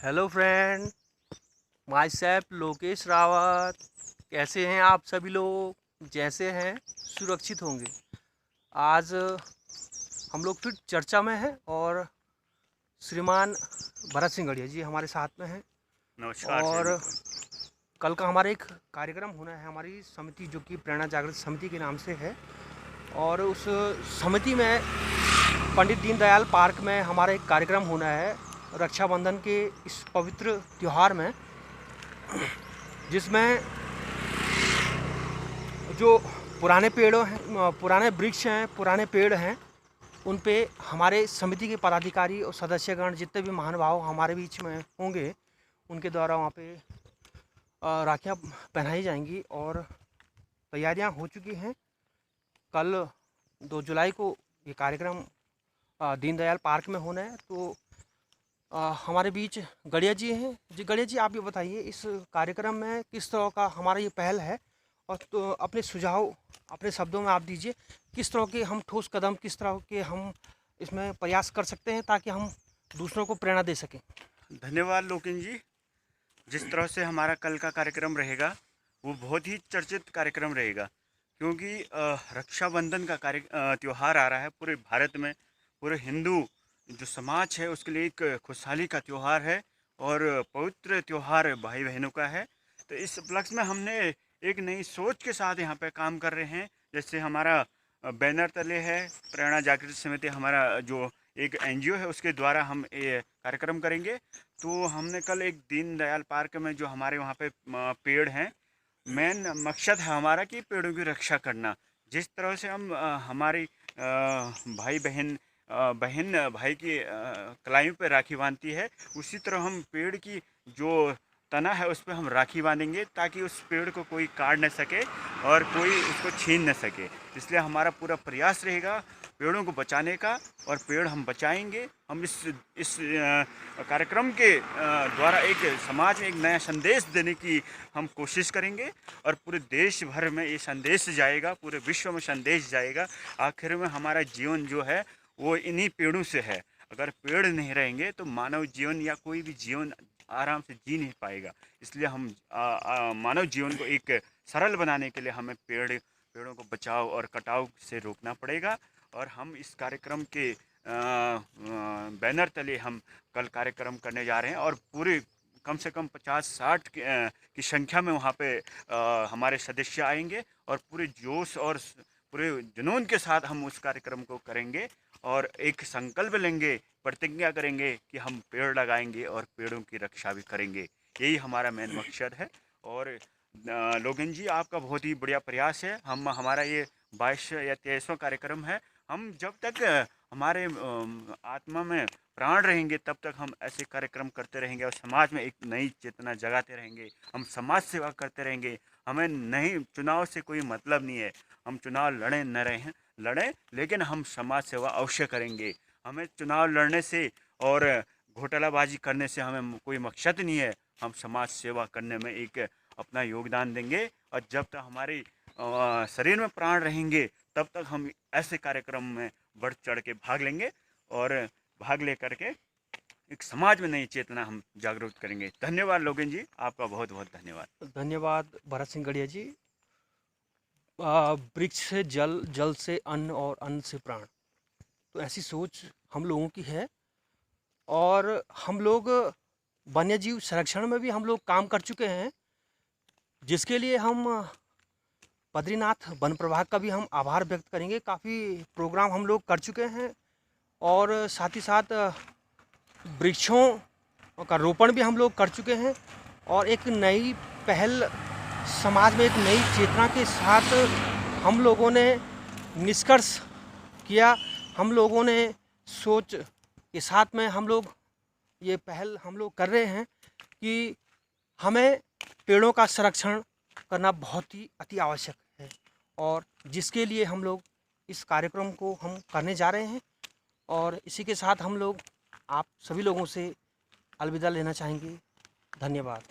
Hello friend, my self Lokesh Rawat. कैसे हैं आप सभी लोग? जैसे हैं सुरक्षित होंगे। आज हम लोग फिर चर्चा में हैं और श्रीमान भरत सिंह गढ़िया जी हमारे साथ में हैं। नमस्कार सभी और मित्रों। कल का हमारा एक कार्यक्रम होना है, हमारी समिति जो कि प्रेरणा जागृत समिति के नाम से है। और उस समिति में पंडित दीनदयाल पार्क में हमारा एक कार्यक्रम होना है रक्षाबंधन के इस पवित्र त्यौहार में, जिसमें जो पुराने पेड़ों हैं, पुराने वृक्ष हैं, पुराने पेड़ हैं, उन पे हमारे समिति के पदाधिकारी और सदस्यगण जितने भी महानुभाव हमारे बीच में होंगे, उनके द्वारा वहाँ पे राखियाँ पहनाई जाएंगी। और तैयारियाँ हो चुकी हैं। कल 2 जुलाई को ये कार्यक्रम दीनदयाल पार्क में होना है। तो हमारे बीच गढ़िया जी हैं। जी गढ़िया जी, आप ये बताइए इस कार्यक्रम में किस तरह का हमारा ये पहल है, और तो अपने सुझाव अपने शब्दों में आप दीजिए। किस तरह के हम ठोस कदम, किस तरह के हम इसमें प्रयास कर सकते हैं ताकि हम दूसरों को प्रेरणा दे सकें। धन्यवाद लोकेन जी। जिस तरह से हमारा कल का कार्यक्रम रहेगा वो बहुत ही चर्चित कार्यक्रम रहेगा, क्योंकि रक्षाबंधन का त्यौहार आ रहा है। पूरे भारत में पूरे हिंदू जो समाज है उसके लिए एक खुशहाली का त्यौहार है और पवित्र त्यौहार भाई बहनों का है। तो इस उपलक्ष्य में हमने एक नई सोच के साथ यहाँ पे काम कर रहे हैं। जैसे हमारा बैनर तले है प्रेरणा जागृत समिति, हमारा जो एक एनजीओ है, उसके द्वारा हम ये कार्यक्रम करेंगे। तो हमने कल एक दीनदयाल पार्क में जो हमारे वहाँ पे पेड़ हैं, मेन मकसद है हमारा कि पेड़ों की रक्षा करना। जिस तरह से हम हमारी भाई बहन बहन भाई की कलाइयों पे राखी बांधती है, उसी तरह हम पेड़ की जो तना है उस पर हम राखी बांधेंगे ताकि उस पेड़ को कोई काट न सके और कोई उसको छीन न सके। इसलिए हमारा पूरा प्रयास रहेगा पेड़ों को बचाने का, और पेड़ हम बचाएंगे। हम इस कार्यक्रम के द्वारा एक समाज में एक नया संदेश देने की हम कोशिश करेंगे, और पूरे देश भर में ये संदेश जाएगा, पूरे विश्व में संदेश जाएगा। आखिर में हमारा जीवन जो है वो इन्हीं पेड़ों से है। अगर पेड़ नहीं रहेंगे तो मानव जीवन या कोई भी जीवन आराम से जी नहीं पाएगा। इसलिए हम मानव जीवन को एक सरल बनाने के लिए हमें पेड़ों को बचाव और कटाव से रोकना पड़ेगा। और हम इस कार्यक्रम के बैनर तले हम कल कार्यक्रम करने जा रहे हैं, और पूरे कम से कम 50-60 की संख्या में वहाँ पे हमारे सदस्य आएंगे, और पूरे जोश और पूरे जुनून के साथ हम उस कार्यक्रम को करेंगे और एक संकल्प लेंगे, प्रतिज्ञा करेंगे कि हम पेड़ लगाएंगे और पेड़ों की रक्षा भी करेंगे। यही हमारा मेन मकसद है। और लोगन जी, आपका बहुत ही बढ़िया प्रयास है। हमारा ये 22 या 23वां कार्यक्रम है। हम जब तक हमारे आत्मा में प्राण रहेंगे तब तक हम ऐसे कार्यक्रम करते रहेंगे और समाज में एक नई चेतना जगाते रहेंगे। हम समाज सेवा करते रहेंगे। हमें नहीं, चुनाव से कोई मतलब नहीं है। हम चुनाव लड़ें न रहें लड़ें, लेकिन हम समाज सेवा अवश्य करेंगे। हमें चुनाव लड़ने से और घोटालाबाजी करने से हमें कोई मकसद नहीं है। हम समाज सेवा करने में एक अपना योगदान देंगे, और जब तक हमारे शरीर में प्राण रहेंगे तब तक हम ऐसे कार्यक्रम में बढ़ चढ़ के भाग लेंगे, और भाग ले करके एक समाज में नई चेतना हम जागरूक करेंगे। धन्यवाद लोगन जी, आपका बहुत बहुत धन्यवाद। धन्यवाद भरत सिंह गढ़िया जी। वृक्ष से जल, जल से अन्न और अन्न से प्राण, तो ऐसी सोच हम लोगों की है। और हम लोग वन्य जीव संरक्षण में भी हम लोग काम कर चुके हैं, जिसके लिए हम बद्रीनाथ वन प्रभाग का भी हम आभार व्यक्त करेंगे। काफ़ी प्रोग्राम हम लोग कर चुके हैं, और साथ ही साथ वृक्षों का रोपण भी हम लोग कर चुके हैं। और एक नई पहल समाज में एक नई चेतना के साथ हम लोगों ने निष्कर्ष किया। हम लोगों ने सोच के साथ में हम लोग ये पहल हम लोग कर रहे हैं कि हमें पेड़ों का संरक्षण करना बहुत ही अति आवश्यक है, और जिसके लिए हम लोग इस कार्यक्रम को हम करने जा रहे हैं। और इसी के साथ हम लोग आप सभी लोगों से अलविदा लेना चाहेंगे। धन्यवाद।